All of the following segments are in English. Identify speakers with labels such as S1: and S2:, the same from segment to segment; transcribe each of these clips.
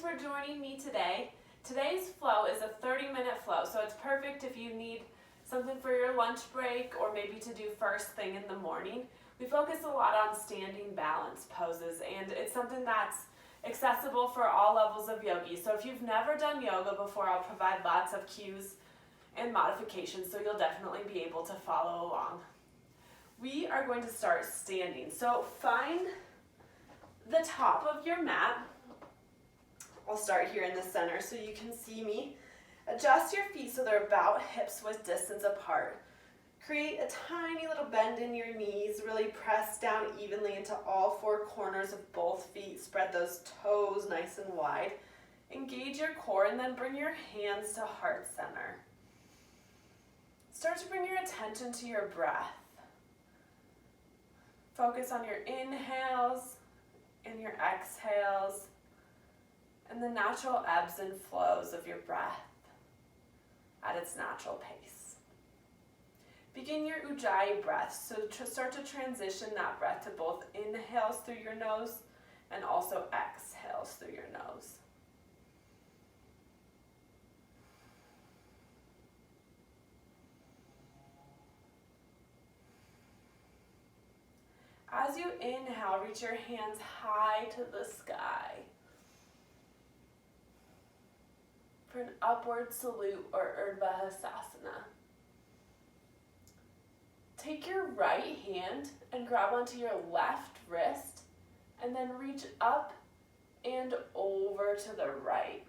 S1: for joining me today. Today's flow is a 30-minute flow, so it's perfect if you need something for your lunch break or maybe to do first thing in the morning. We focus a lot on standing balance poses, and it's something that's accessible for all levels of yogis. So if you've never done yoga before, I'll provide lots of cues and modifications so you'll definitely be able to follow along. We are going to start standing. So find the top of your mat. I'll start here in the center so you can see me. Adjust your feet so they're about hips width distance apart. Create a tiny little bend in your knees. Really press down evenly into all four corners of both feet. Spread those toes nice and wide. Engage your core and then bring your hands to heart center. Start to bring your attention to your breath. Focus on your inhales and your exhales and the natural ebbs and flows of your breath at its natural pace. Begin your ujjayi breath, so start to transition that breath to both inhales through your nose and also exhales through your nose. As you inhale, reach your hands high to the sky for an upward salute or Urdhva Hastasana. Take your right hand and grab onto your left wrist and then reach up and over to the right.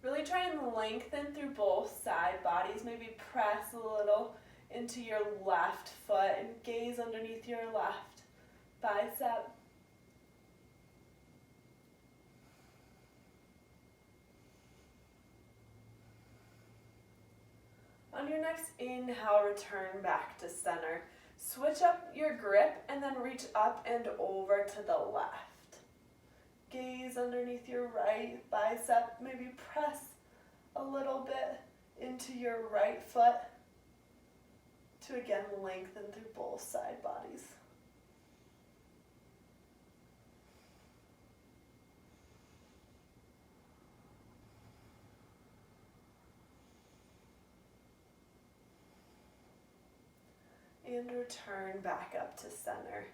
S1: Really try and lengthen through both side bodies. Maybe press a little into your left foot and gaze underneath your left bicep. On your next inhale, return back to center. Switch up your grip and then reach up and over to the left. Gaze underneath your right bicep. Maybe press a little bit into your right foot to again lengthen through both side bodies. And return back up to center.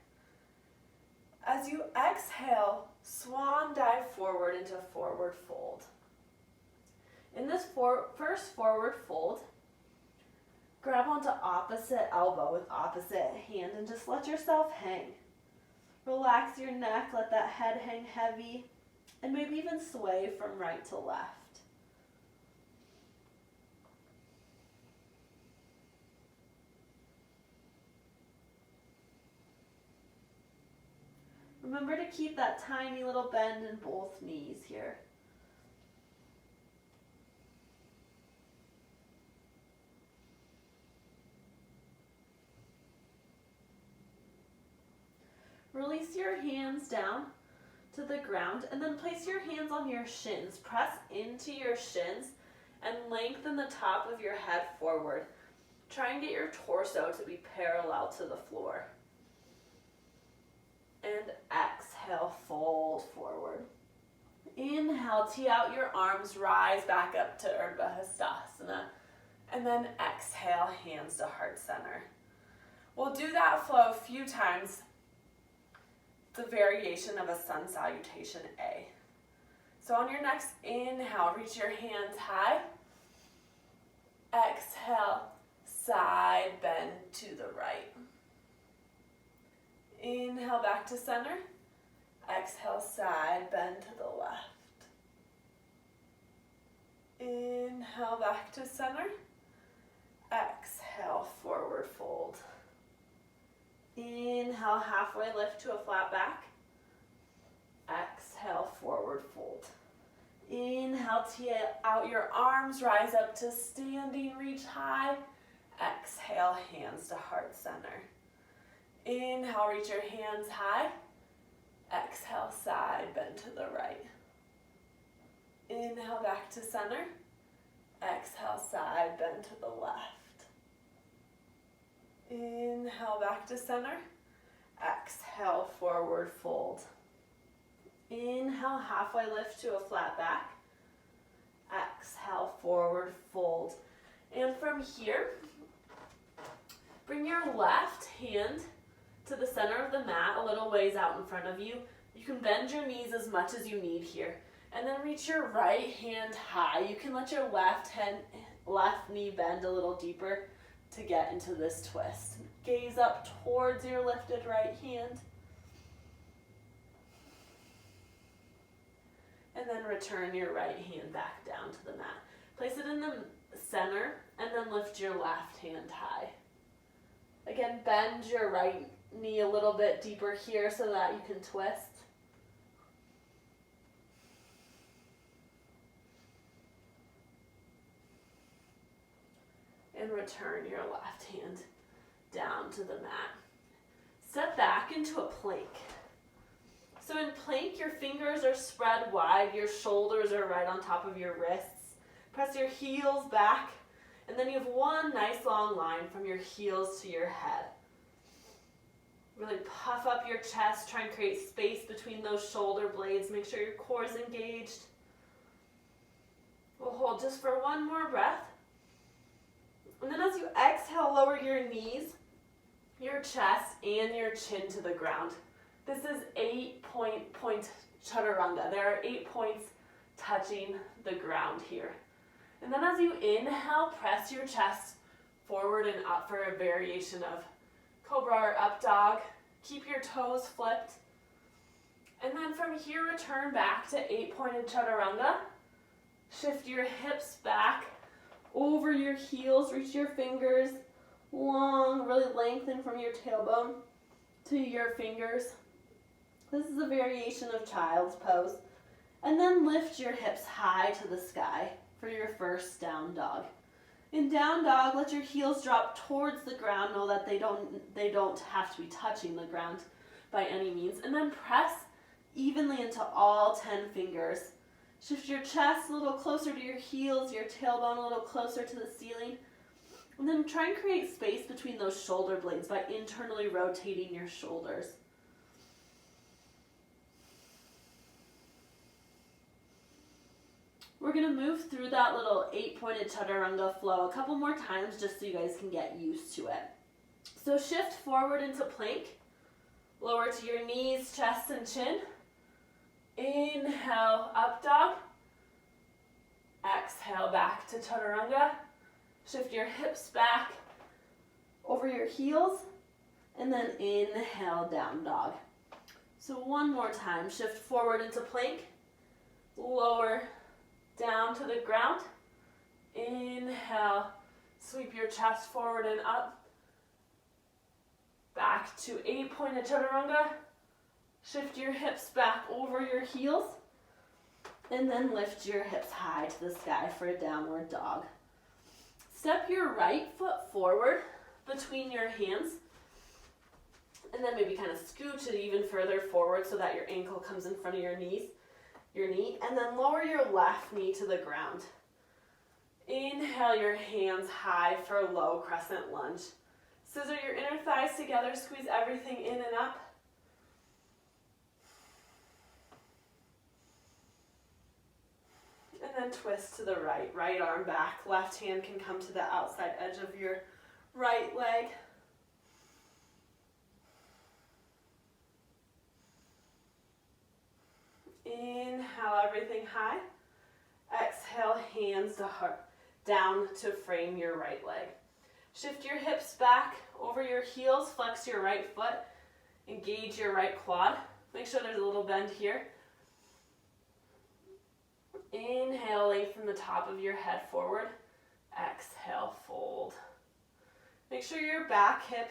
S1: As you exhale, swan dive forward into forward fold. In this first forward fold, grab onto opposite elbow with opposite hand and just let yourself hang. Relax your neck, let that head hang heavy, and maybe even sway from right to left. Remember to keep that tiny little bend in both knees here. Release your hands down to the ground and then place your hands on your shins. Press into your shins and lengthen the top of your head forward. Try and get your torso to be parallel to the floor. And exhale, fold forward. Inhale, tee out your arms, rise back up to Urdhva Hastasana. And then exhale, hands to heart center. We'll do that flow a few times. The variation of a sun salutation A. So on your next inhale, reach your hands high. Exhale, side bend to the right. Inhale back to center. Exhale, side bend to the left. Inhale back to center. Exhale, forward fold. Inhale, halfway lift to a flat back. Exhale, forward fold. Inhale, tee out your arms, rise up to standing, reach high. Exhale, hands to heart center. Inhale, reach your hands high. Exhale, side bend to the right. Inhale, back to center. Exhale, side bend to the left. Inhale, back to center. Exhale, forward fold. Inhale, halfway lift to a flat back. Exhale, forward fold. And from here, bring your left hand to the center of the mat, a little ways out in front of you. You can bend your knees as much as you need here. And then reach your right hand high. You can let your left knee bend a little deeper to get into this twist. Gaze up towards your lifted right hand. And then return your right hand back down to the mat. Place it in the center and then lift your left hand high. Again, bend your right knee a little bit deeper here so that you can twist. And return your left hand down to the mat. Step back into a plank. So in plank, your fingers are spread wide, your shoulders are right on top of your wrists. Press your heels back, and then you have one nice long line from your heels to your head. Really puff up your chest, try and create space between those shoulder blades. Make sure your core is engaged. We'll hold just for one more breath. And then as you exhale, lower your knees, your chest, and your chin to the ground. This is 8-point chaturanga. There are 8 points touching the ground here. And then as you inhale, press your chest forward and up for a variation of cobra or up dog. Keep your toes flipped. And then from here, return back to 8-pointed chaturanga. Shift your hips back over your heels, reach your fingers long, really lengthen from your tailbone to your fingers. This is a variation of child's pose. And then lift your hips high to the sky for your first down dog. In down dog, let your heels drop towards the ground. Know that they don't have to be touching the ground by any means. And then press evenly into all 10 fingers. Shift your chest a little closer to your heels, your tailbone a little closer to the ceiling. And then try and create space between those shoulder blades by internally rotating your shoulders. We're going to move through that little 8-pointed chaturanga flow a couple more times just so you guys can get used to it. So shift forward into plank. Lower to your knees, chest, and chin. Inhale, up dog. Exhale, back to chaturanga. Shift your hips back over your heels. And then inhale, down dog. So one more time. Shift forward into plank. Lower down to the ground. Inhale, sweep your chest forward and up. Back to 8-pointed chaturanga. Shift your hips back over your heels. And then lift your hips high to the sky for a downward dog. Step your right foot forward between your hands. And then maybe kind of scooch it even further forward so that your ankle comes in front of your knee. And then lower your left knee to the ground. Inhale your hands high for a low crescent lunge. Scissor your inner thighs together, squeeze everything in and up. And then twist to the right. Right arm back. Left hand can come to the outside edge of your right leg. Inhale everything high. Exhale, hands down to frame your right leg. Shift your hips back over your heels. Flex your right foot. Engage your right quad. Make sure there's a little bend here. Inhale, lengthen the top of your head forward. Exhale, fold. Make sure your back hip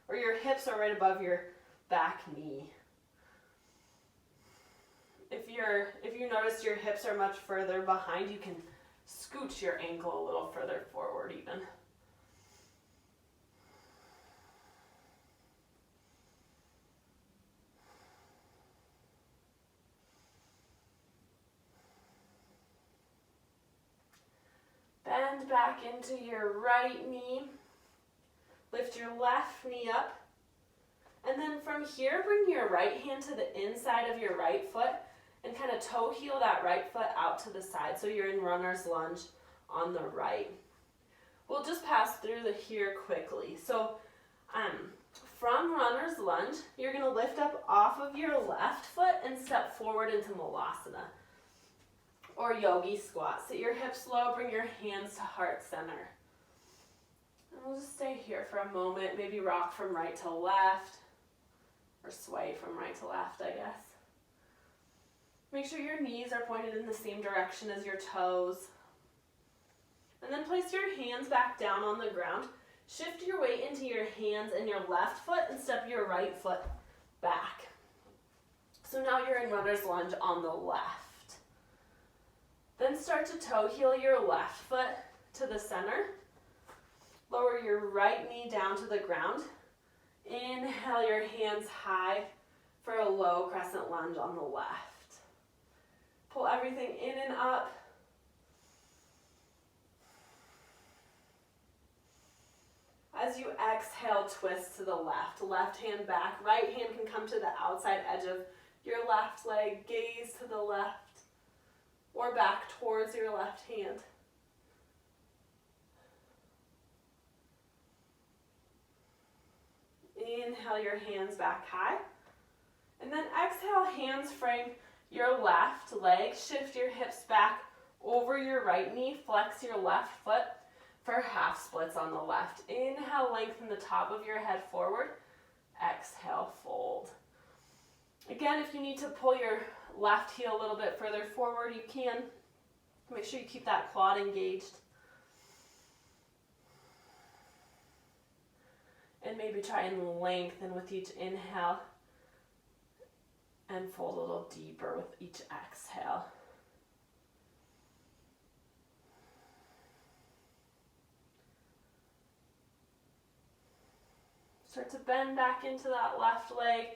S1: or your hips are right above your back knee. If you notice your hips are much further behind, you can scooch your ankle a little further forward even. Bend back into your right knee. Lift your left knee up. And then from here, bring your right hand to the inside of your right foot and kind of toe heel that right foot out to the side. So you're in runner's lunge on the right. We'll just pass through the here quickly. So from runner's lunge, you're going to lift up off of your left foot and step forward into malasana or yogi squat. Sit your hips low, bring your hands to heart center. And we'll just stay here for a moment, maybe rock from right to left or sway from right to left, I guess. Make sure your knees are pointed in the same direction as your toes. And then place your hands back down on the ground. Shift your weight into your hands and your left foot and step your right foot back. So now you're in runner's lunge on the left. Then start to toe heel your left foot to the center. Lower your right knee down to the ground. Inhale your hands high for a low crescent lunge on the left. Pull everything in and up. As you exhale, twist to the left. Left hand back. Right hand can come to the outside edge of your left leg. Gaze to the left or back towards your left hand. Inhale your hands back high. And then exhale, hands frame your left leg. Shift your hips back over your right knee. Flex your left foot for half splits on the left. Inhale, lengthen the top of your head forward. Exhale, fold. Again, if you need to pull your left heel a little bit further forward, you can. Make sure you keep that quad engaged. And maybe try and lengthen with each inhale and fold a little deeper with each exhale. Start to bend back into that left leg.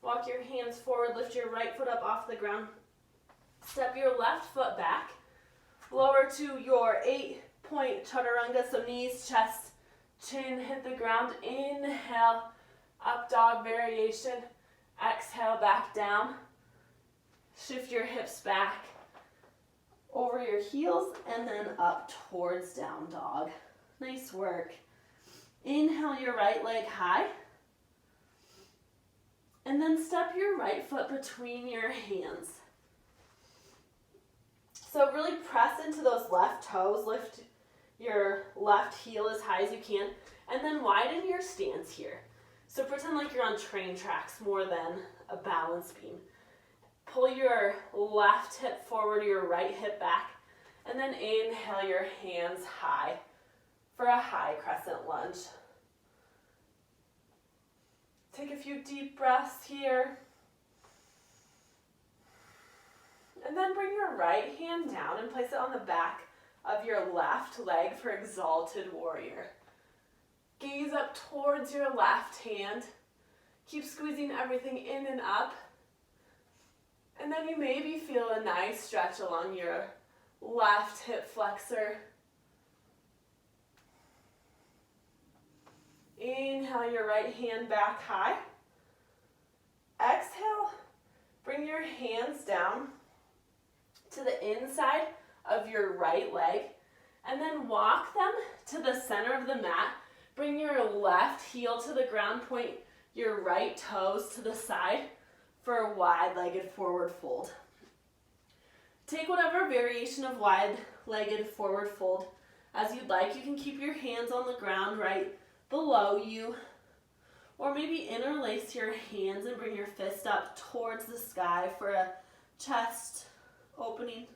S1: Walk your hands forward, lift your right foot up off the ground. Step your left foot back. Lower to your 8-point chaturanga, so knees, chest, chin hit the ground. Inhale, up dog variation. Exhale, back down. Shift your hips back over your heels and then up towards down dog. Nice work. Inhale your right leg high. And then step your right foot between your hands. So really press into those left toes. Lift your left heel as high as you can. And then widen your stance here. So pretend like you're on train tracks more than a balance beam. Pull your left hip forward, your right hip back. And then inhale your hands high for a high crescent lunge. Take a few deep breaths here. And then bring your right hand down and place it on the back of your left leg for exalted warrior. Gaze up towards your left hand. Keep squeezing everything in and up. And then you maybe feel a nice stretch along your left hip flexor. Inhale your right hand back high. Exhale, bring your hands down to the inside of your right leg and then walk them to the center of the mat. Bring your left heel to the ground, point your right toes to the side for a wide-legged forward fold. Take whatever variation of wide-legged forward fold as you'd like. You can keep your hands on the ground right below you, or maybe interlace your hands and bring your fist up towards the sky for a chest opening.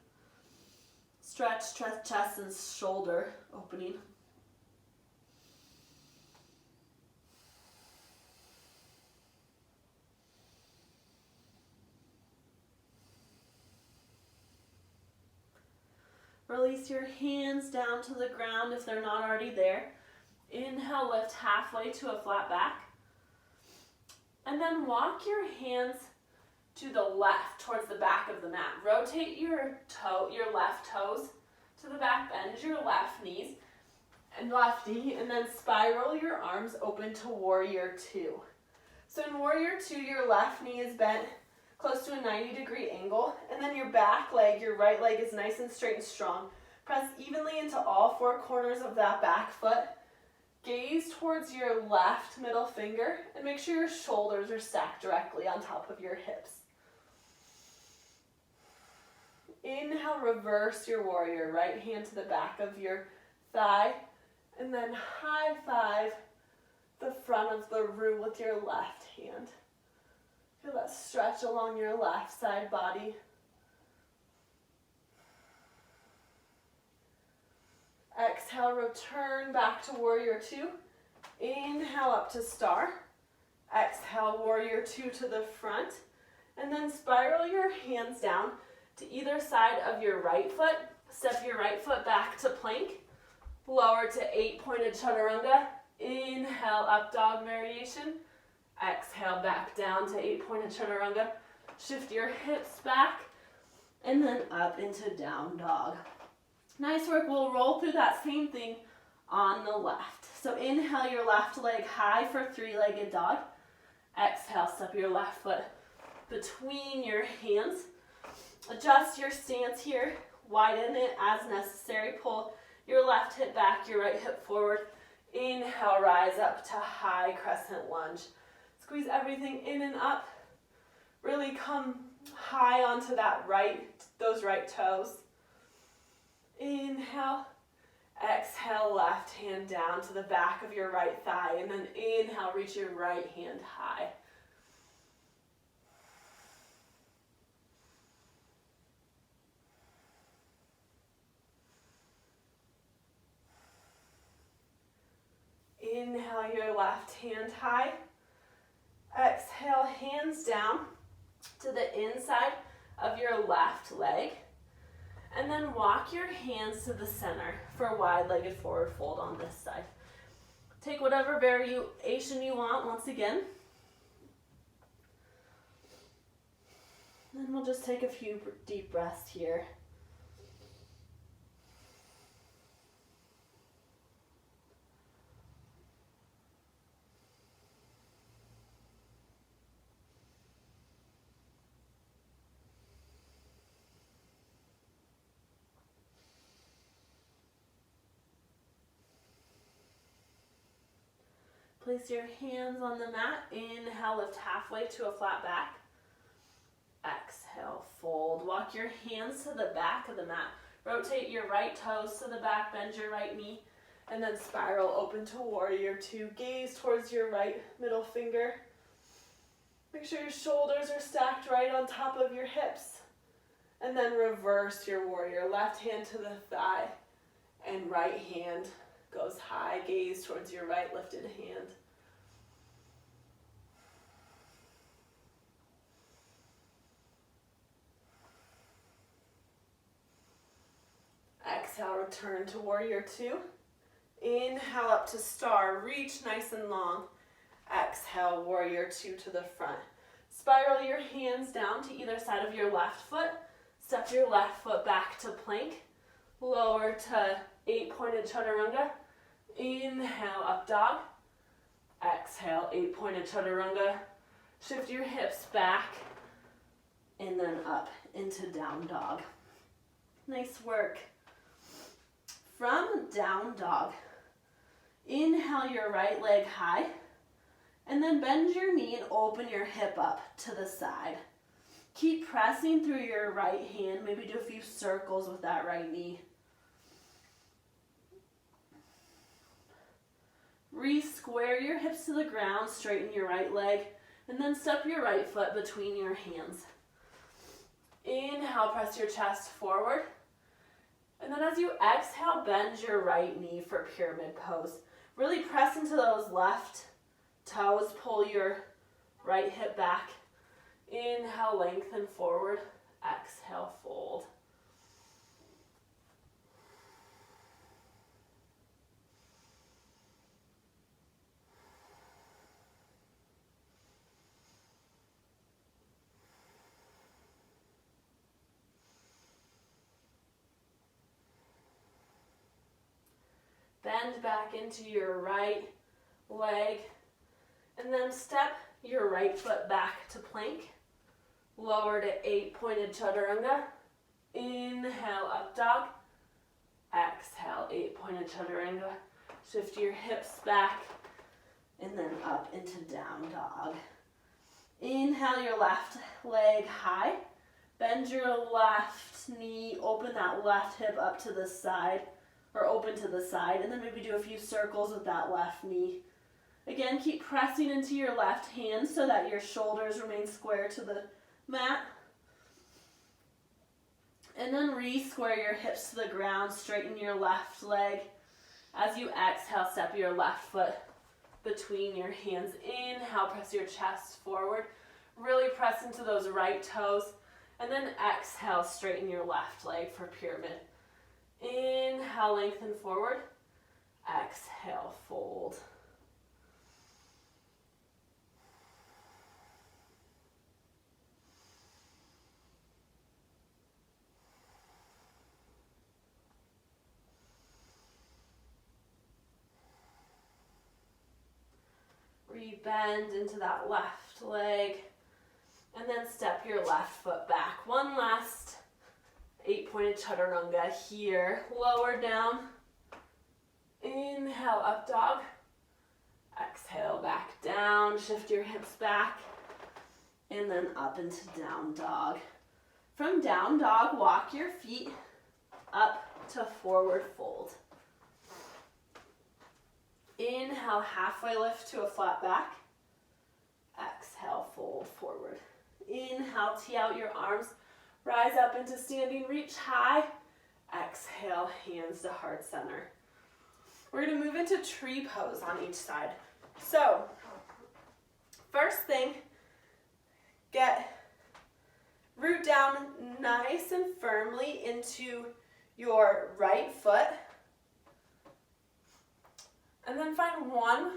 S1: Stretch chest and shoulder opening. Release your hands down to the ground if they're not already there. Inhale, lift halfway to a flat back. And then walk your hands to the left towards the back of the mat. Rotate your left toes to the back, bend your left knees and left knee, and then spiral your arms open to warrior two. So in warrior two, your left knee is bent, close to a 90-degree angle. And then your back leg, your right leg is nice and straight and strong. Press evenly into all four corners of that back foot. Gaze towards your left middle finger and make sure your shoulders are stacked directly on top of your hips. Inhale, reverse your warrior. Right hand to the back of your thigh. And then high five the front of the root with your left hand. Feel that stretch along your left side body. Exhale, return back to warrior two. Inhale up to star. Exhale, warrior two to the front. And then spiral your hands down to either side of your right foot. Step your right foot back to plank. Lower to 8-pointed chaturanga. Inhale, up dog variation. Exhale, back down to 8-pointed chaturanga. Shift your hips back. And then up into down dog. Nice work. We'll roll through that same thing on the left. So inhale your left leg high for 3-legged dog. Exhale, step your left foot between your hands. Adjust your stance here. Widen it as necessary. Pull your left hip back, your right hip forward. Inhale, rise up to high crescent lunge. Squeeze everything in and up. Really come high onto those right toes. Inhale. Exhale, left hand down to the back of your right thigh. And then inhale, reach your right hand high. Inhale your left hand high. Exhale, hands down to the inside of your left leg. And then walk your hands to the center for a wide-legged forward fold on this side. Take whatever variation you want once again. And we'll just take a few deep breaths here. Place your hands on the mat. Inhale, lift halfway to a flat back. Exhale, fold. Walk your hands to the back of the mat. Rotate your right toes to the back, bend your right knee, and then spiral open to warrior two. Gaze towards your right middle finger. Make sure your shoulders are stacked right on top of your hips. And then reverse your warrior. Left hand to the thigh and right hand goes high. Gaze towards your right lifted hand. Exhale, return to warrior two. Inhale up to star. Reach nice and long. Exhale, warrior two to the front. Spiral your hands down to either side of your left foot. Step your left foot back to plank. Lower to 8-pointed chaturanga. Inhale, up dog. Exhale, 8-pointed chaturanga. Shift your hips back and then up into down dog. Nice work. From down dog, inhale your right leg high and then bend your knee and open your hip up to the side. Keep pressing through your right hand. Maybe do a few circles with that right knee. Re-square your hips to the ground, straighten your right leg, and then step your right foot between your hands. Inhale, press your chest forward. And then as you exhale, bend your right knee for pyramid pose. Really press into those left toes, pull your right hip back. Inhale, lengthen forward. Exhale, fold. Bend back into your right leg, and then step your right foot back to plank. Lower to 8-pointed chaturanga. Inhale, up dog. Exhale, 8-pointed chaturanga. Shift your hips back and then up into down dog. Inhale your left leg high. Bend your left knee, open that left hip up to the side, or open to the side, and then maybe do a few circles with that left knee. Again, keep pressing into your left hand so that your shoulders remain square to the mat. And then re-square your hips to the ground, straighten your left leg. As you exhale, step your left foot between your hands. Inhale, press your chest forward. Really press into those right toes. And then exhale, straighten your left leg for pyramid. Inhale, lengthen forward. Exhale, fold. Re-bend into that left leg. And then step your left foot back. One last 8-pointed chaturanga here. Lower down. Inhale, up dog. Exhale, back down. Shift your hips back. And then up into down dog. From down dog, walk your feet up to forward fold. Inhale, halfway lift to a flat back. Exhale, fold forward. Inhale, tee out your arms. Rise up into standing reach high. Exhale, hands to heart center. We're going to move into tree pose on each side. So, first thing, root down nice and firmly into your right foot. And then find one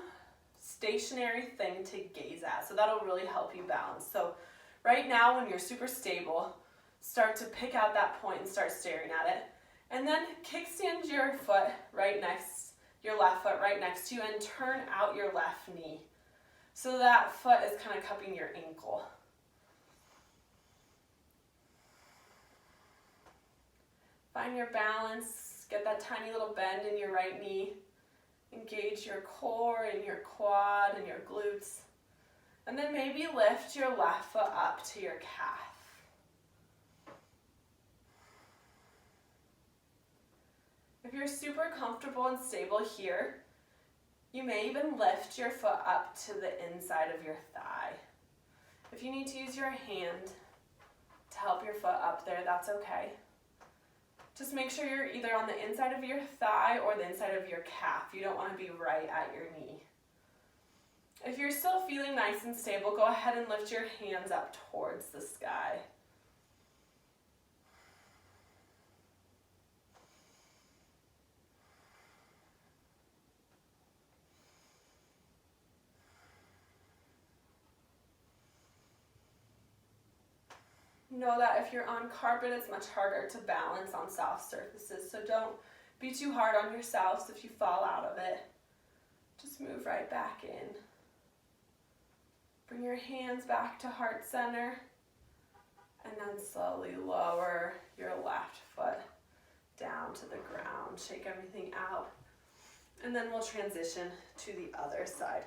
S1: stationary thing to gaze at. So that'll really help you balance. So right now when you're super stable, start to pick out that point and start staring at it. And then kickstand your foot your left foot right next to you and turn out your left knee. So that foot is kind of cupping your ankle. Find your balance, get that tiny little bend in your right knee. Engage your core and your quad and your glutes. And then maybe lift your left foot up to your calf. If you're super comfortable and stable here, you may even lift your foot up to the inside of your thigh. If you need to use your hand to help your foot up there, that's okay. Just make sure you're either on the inside of your thigh or the inside of your calf. You don't want to be right at your knee. If you're still feeling nice and stable, go ahead and lift your hands up towards the sky. Know that if you're on carpet, it's much harder to balance on soft surfaces, so don't be too hard on yourselves if you fall out of it. Just move right back in. Bring your hands back to heart center, and then slowly lower your left foot down to the ground. Shake everything out, and then we'll transition to the other side.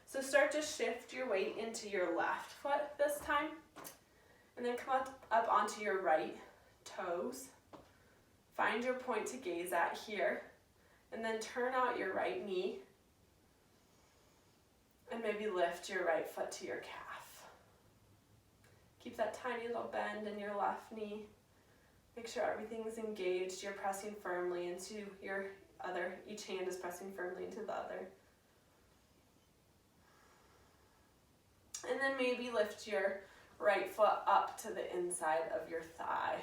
S1: So start to shift your weight into your left foot this time. And then come up onto your right toes. Find your point to gaze at here. And then turn out your right knee. And maybe lift your right foot to your calf. Keep that tiny little bend in your left knee. Make sure everything's engaged. You're pressing firmly into your other. Each hand is pressing firmly into the other. And then maybe lift your right foot up to the inside of your thigh.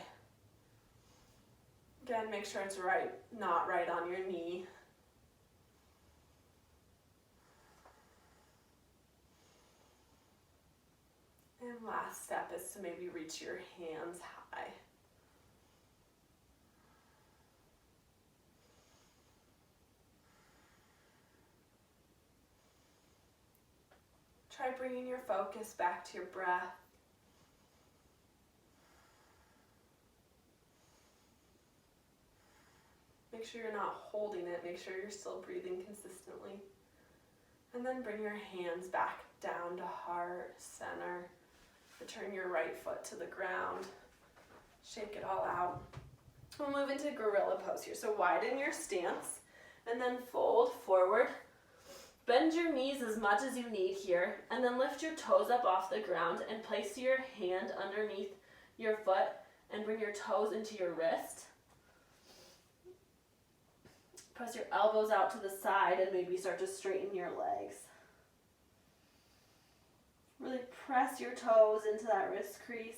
S1: Again, make sure it's not right on your knee. And last step is to maybe reach your hands high. Try bringing your focus back to your breath. Make sure you're not holding it. Make sure you're still breathing consistently. And then bring your hands back down to heart, center. Return your right foot to the ground. Shake it all out. We'll move into gorilla pose here. So widen your stance and then fold forward. Bend your knees as much as you need here, and then lift your toes up off the ground and place your hand underneath your foot and bring your toes into your wrist. Press your elbows out to the side and maybe start to straighten your legs. Really press your toes into that wrist crease.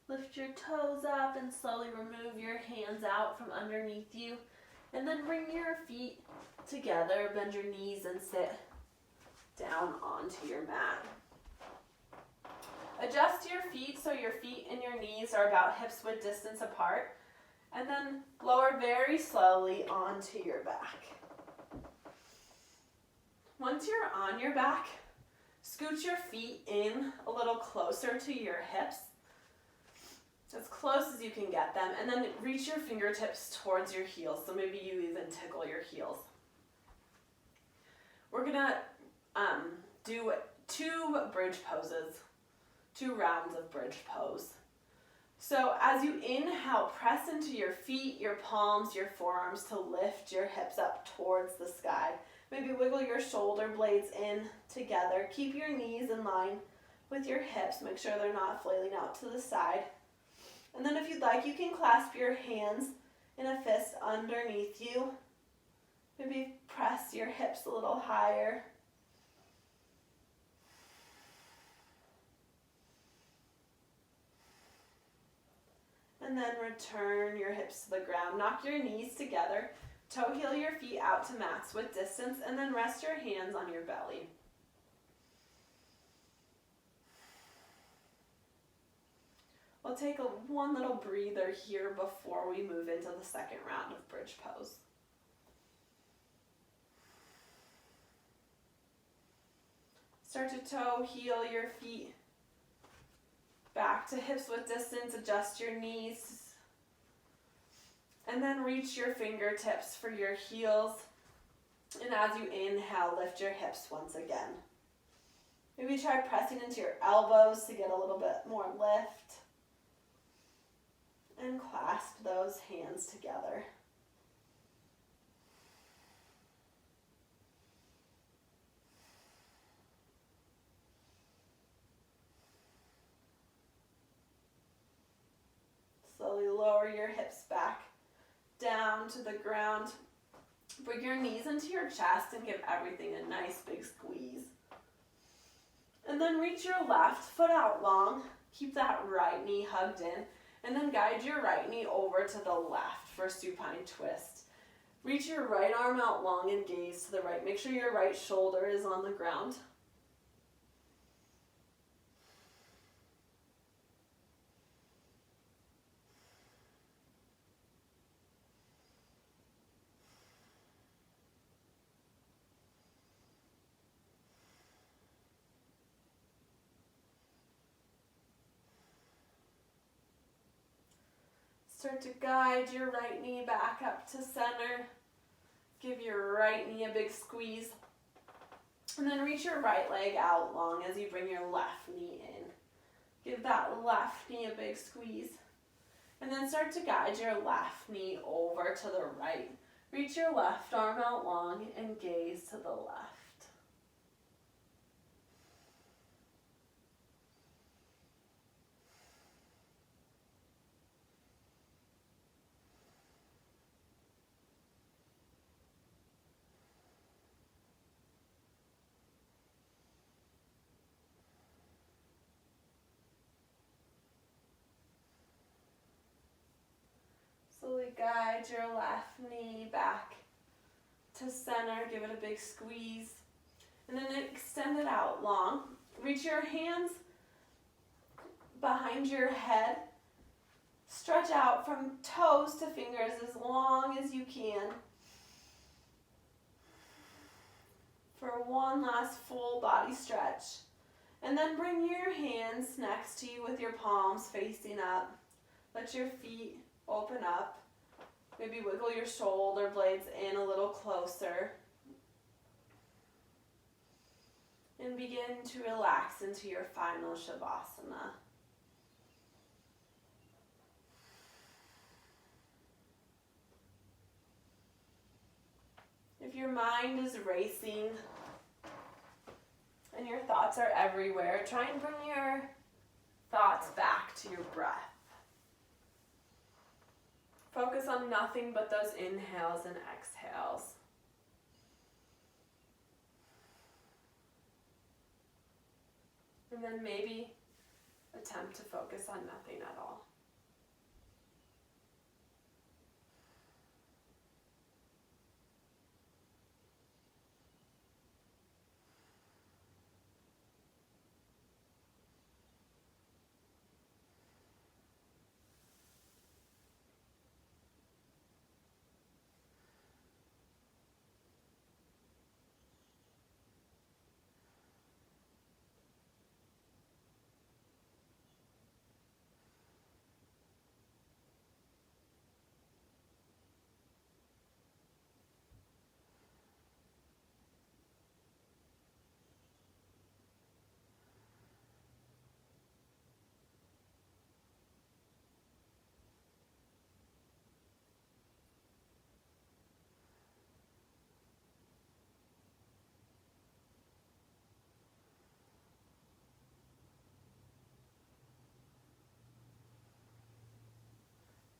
S1: Lift your toes up and slowly remove your hands out from underneath you. And then bring your feet together, bend your knees and sit down onto your mat. Adjust your feet so your feet and your knees are about hips width distance apart. And then lower very slowly onto your back. Once you're on your back, scoot your feet in a little closer to your hips, as close as you can get them, and then reach your fingertips towards your heels, so maybe you even tickle your heels. We're gonna do 2 bridge poses, 2 rounds of bridge pose. So as you inhale, press into your feet, your palms, your forearms to lift your hips up towards the sky. Maybe wiggle your shoulder blades in together. Keep your knees in line with your hips. Make sure they're not flailing out to the side. And then if you'd like, you can clasp your hands in a fist underneath you. Maybe press your hips a little higher. And then return your hips to the ground. Knock your knees together. Toe heel your feet out to mats with distance, and then rest your hands on your belly. We'll take one little breather here before we move into the second round of bridge pose. Start to toe heel your feet back to hips width distance. Adjust your knees. And then reach your fingertips for your heels. And as you inhale, lift your hips once again. Maybe try pressing into your elbows to get a little bit more lift. And clasp those hands together. Slowly lower your hips back down to the ground. Bring your knees into your chest and give everything a nice big squeeze. And then reach your left foot out long. Keep that right knee hugged in. And then guide your right knee over to the left for supine twist. Reach your right arm out long and gaze to the right. Make sure your right shoulder is on the ground. Start to guide your right knee back up to center. Give your right knee a big squeeze. And then reach your right leg out long as you bring your left knee in. Give that left knee a big squeeze. And then start to guide your left knee over to the right. Reach your left arm out long and gaze to the left. Slowly guide your left knee back to center. Give it a big squeeze. And then extend it out long. Reach your hands behind your head. Stretch out from toes to fingers as long as you can. For one last full body stretch. And then bring your hands next to you with your palms facing up. Let your feet open up. Maybe wiggle your shoulder blades in a little closer. And begin to relax into your final Shavasana. If your mind is racing and your thoughts are everywhere, try and bring your thoughts back to your breath. Focus on nothing but those inhales and exhales. And then maybe attempt to focus on nothing at all.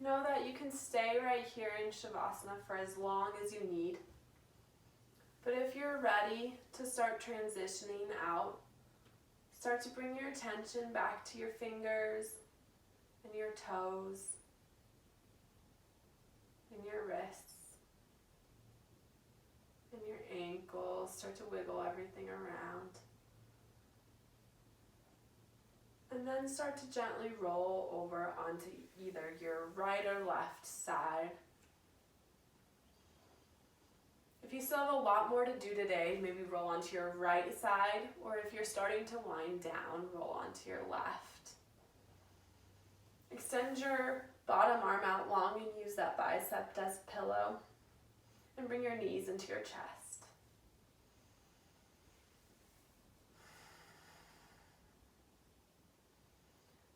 S1: Know that you can stay right here in Shavasana for as long as you need. But if you're ready to start transitioning out, start to bring your attention back to your fingers and your toes and your wrists and your ankles. Start to wiggle everything around. And then start to gently roll over onto either your right or left side. If you still have a lot more to do today, maybe roll onto your right side, or if you're starting to wind down, roll onto your left. Extend your bottom arm out long and use that bicep as pillow, and bring your knees into your chest.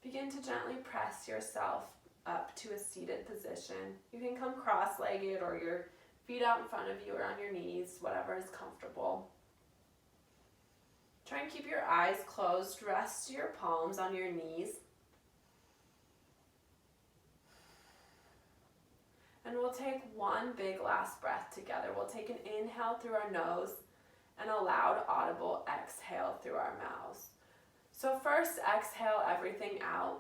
S1: Begin to gently press yourself up to a seated position. You can come cross-legged or your feet out in front of you or on your knees, whatever is comfortable. Try and keep your eyes closed. Rest your palms on your knees. And we'll take one big last breath together. We'll take an inhale through our nose and a loud audible exhale through our mouths. So first, exhale everything out.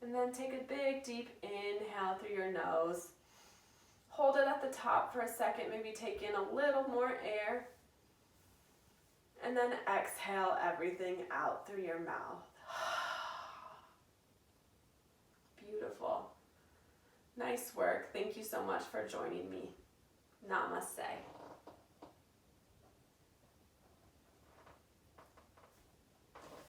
S1: And then take a big, deep inhale through your nose. Hold it at the top for a second, maybe take in a little more air. And then exhale everything out through your mouth. Beautiful. Nice work. Thank you so much for joining me. Namaste.